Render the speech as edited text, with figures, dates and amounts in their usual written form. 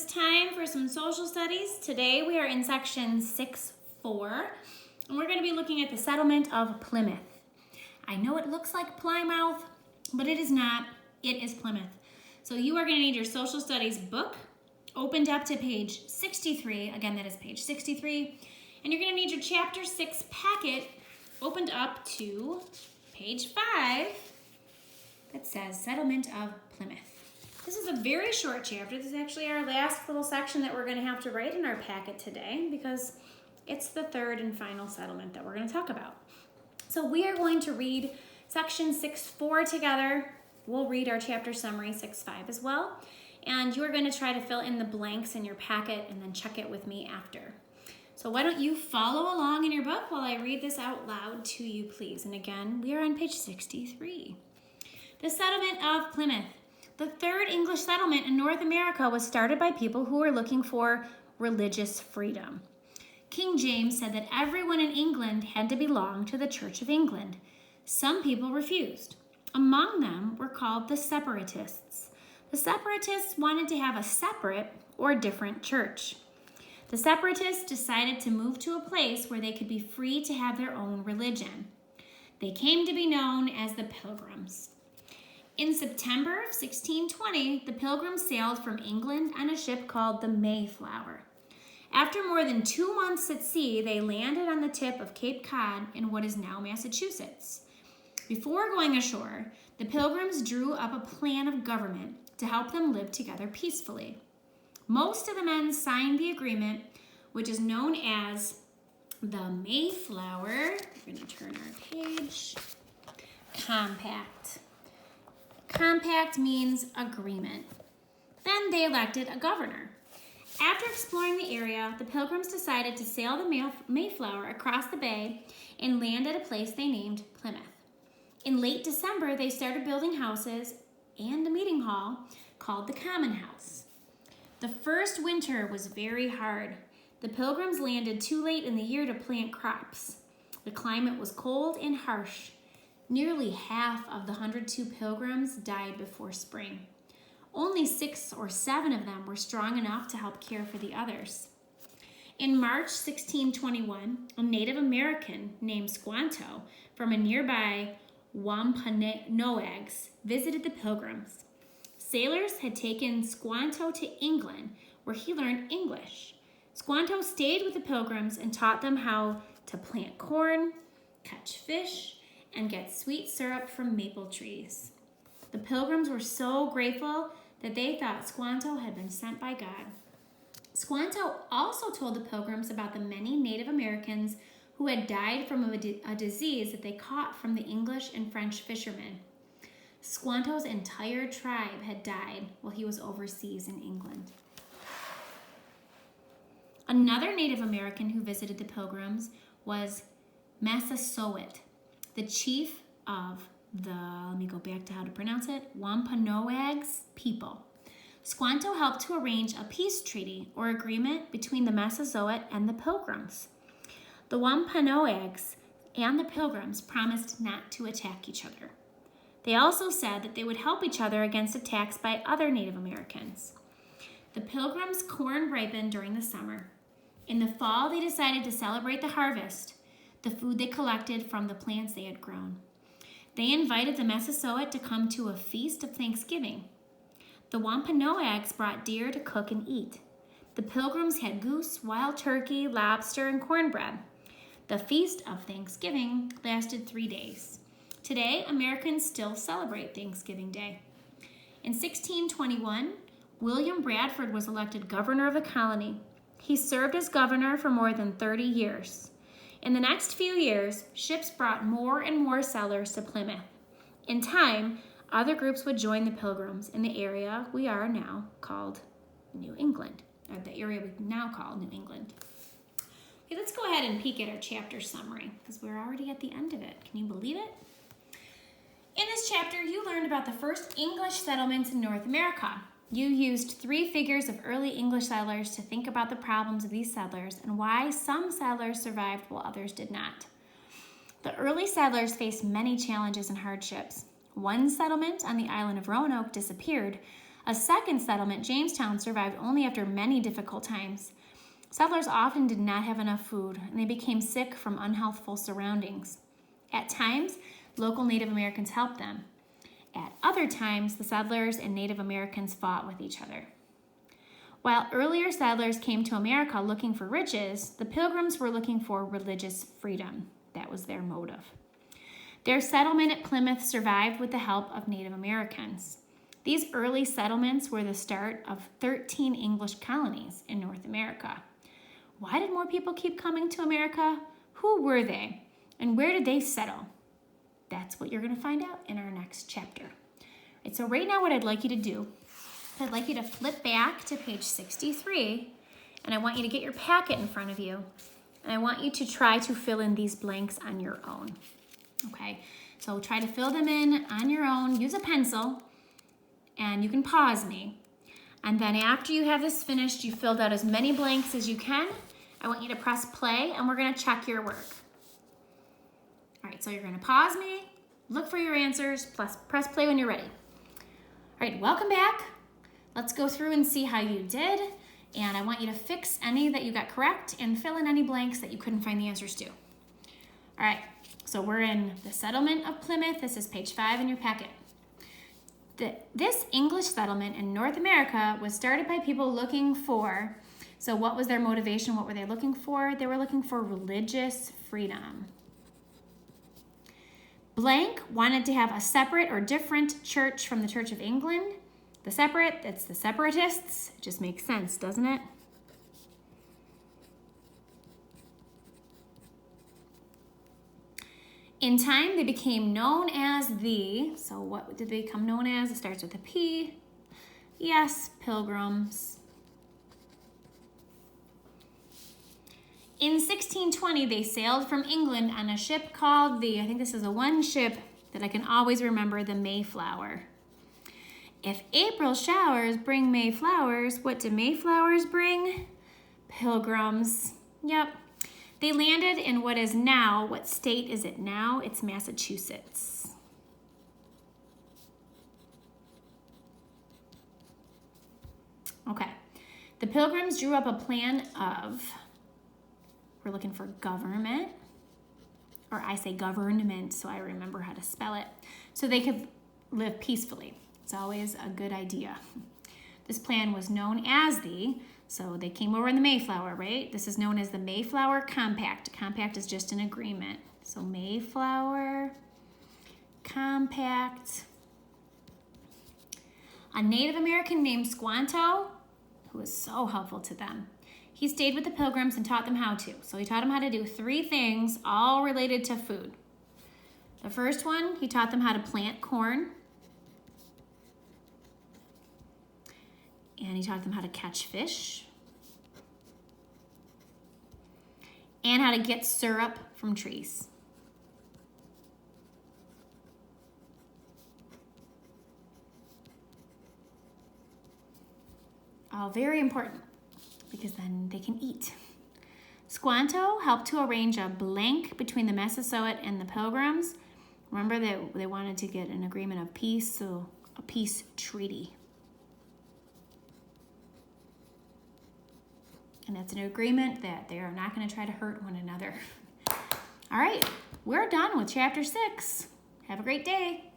is time for some social studies. Today we are in section 6.4, and we're going to be looking at the settlement of Plymouth. I know it looks like Plymouth, but it is not. It is Plymouth. So you are going to need your social studies book opened up to page 63. Again, that is page 63. And you're going to need your chapter 6 packet opened up to page 5 that says Settlement of Plymouth. This is a very short chapter. This is actually our last little section that we're going to have to write in our packet today because it's the third and final settlement that we're going to talk about. So we are going to read section 6.4 together. We'll read our chapter summary 6.5 as well. And you're going to try to fill in the blanks in your packet and then check it with me after. So why don't you follow along in your book while I read this out loud to you, please. And again, we are on page 63. The settlement of Plymouth. The third English settlement in North America was started by people who were looking for religious freedom. King James said that everyone in England had to belong to the Church of England. Some people refused. Among them were called the Separatists. The Separatists wanted to have a separate or different church. The Separatists decided to move to a place where they could be free to have their own religion. They came to be known as the Pilgrims. In September of 1620, the Pilgrims sailed from England on a ship called the Mayflower. After more than 2 months at sea, they landed on the tip of Cape Cod in what is now Massachusetts. Before going ashore, the Pilgrims drew up a plan of government to help them live together peacefully. Most of the men signed the agreement, which is known as the Mayflower. We're going to turn our page. Compact. Compact means agreement. Then they elected a governor. After exploring the area, the Pilgrims decided to sail the Mayflower across the bay and land at a place they named Plymouth. In late December, they started building houses and a meeting hall called the Common House. The first winter was very hard. The Pilgrims landed too late in the year to plant crops. The climate was cold and harsh. Nearly half of the 102 Pilgrims died before spring. Only 6 or 7 of them were strong enough to help care for the others. In March 1621, a Native American named Squanto from a nearby Wampanoags visited the Pilgrims. Sailors had taken Squanto to England, where he learned English. Squanto stayed with the Pilgrims and taught them how to plant corn, catch fish, and get sweet syrup from maple trees. The Pilgrims were so grateful that they thought Squanto had been sent by God. Squanto also told the Pilgrims about the many Native Americans who had died from a disease that they caught from the English and French fishermen. Squanto's entire tribe had died while he was overseas in England. Another Native American who visited the Pilgrims was Massasoit, the chief of let me go back to how to pronounce it, Wampanoags people. Squanto helped to arrange a peace treaty or agreement between the Massasoit and the Pilgrims. The Wampanoags and the Pilgrims promised not to attack each other. They also said that they would help each other against attacks by other Native Americans. The Pilgrims' corn ripened during the summer. In the fall, they decided to celebrate the harvest, the food they collected from the plants they had grown. They invited the Massasoit to come to a feast of Thanksgiving. The Wampanoags brought deer to cook and eat. The Pilgrims had goose, wild turkey, lobster, and cornbread. The Feast of Thanksgiving lasted 3 days. Today, Americans still celebrate Thanksgiving Day. In 1621, William Bradford was elected governor of the colony. He served as governor for more than 30 years. In the next few years, ships brought more and more settlers to Plymouth. In time, other groups would join the Pilgrims in the area we are now called New England, or the area we now call New England. Okay, let's go ahead and peek at our chapter summary because we're already at the end of it. Can you believe it? In this chapter, you learned about the first English settlements in North America. You used 3 figures of early English settlers to think about the problems of these settlers and why some settlers survived while others did not. The early settlers faced many challenges and hardships. One settlement on the island of Roanoke disappeared. A second settlement, Jamestown, survived only after many difficult times. Settlers often did not have enough food, and they became sick from unhealthful surroundings. At times, local Native Americans helped them. At other times, the settlers and Native Americans fought with each other. While earlier settlers came to America looking for riches, the Pilgrims were looking for religious freedom. That was their motive. Their settlement at Plymouth survived with the help of Native Americans. These early settlements were the start of 13 English colonies in North America. Why did more people keep coming to America? Who were they? And where did they settle? That's what you're going to find out in our next chapter. All right, so right now what I'd like you to do, I'd like you to flip back to page 63, and I want you to get your packet in front of you, and I want you to try to fill in these blanks on your own. Okay, so try to fill them in on your own. Use a pencil, and you can pause me. And then after you have this finished, you filled out as many blanks as you can, I want you to press play, and we're going to check your work. All right, so you're going to pause me, look for your answers, plus press play when you're ready. All right, welcome back. Let's go through and see how you did. And I want you to fix any that you got correct and fill in any blanks that you couldn't find the answers to. All right, so we're in the settlement of Plymouth. This is page 5 in your packet. This English settlement in North America was started by people looking for, so what was their motivation? What were they looking for? They were looking for religious freedom. Blank wanted to have a separate or different church from the Church of England. The separate, that's the separatists. It just makes sense, doesn't it? In time, they became known as the, so what did they become known as? It starts with a P. Yes, Pilgrims. In 1620, they sailed from England on a ship called the, I think this is the one ship that I can always remember, the Mayflower. If April showers bring May flowers, what do Mayflowers bring? Pilgrims. Yep. They landed in what is now, what state is it now? It's Massachusetts. Okay. The Pilgrims drew up a plan of, we're looking for government, or I say government so I remember how to spell it, so they could live peacefully. It's always a good idea. This plan was known as so they came over in the Mayflower, right? This is known as the Mayflower Compact. A compact is just an agreement. So Mayflower Compact. A Native American named Squanto, who was so helpful to them, he stayed with the Pilgrims and taught them how to. So he taught them how to do 3 things, all related to food. The first one, he taught them how to plant corn. And he taught them how to catch fish. And how to get syrup from trees. All very important, because then they can eat. Squanto helped to arrange a blank between the Massasoit and the Pilgrims. Remember that they wanted to get an agreement of peace, so a peace treaty. And that's an agreement that they are not going to try to hurt one another. All right, we're done with chapter 6. Have a great day.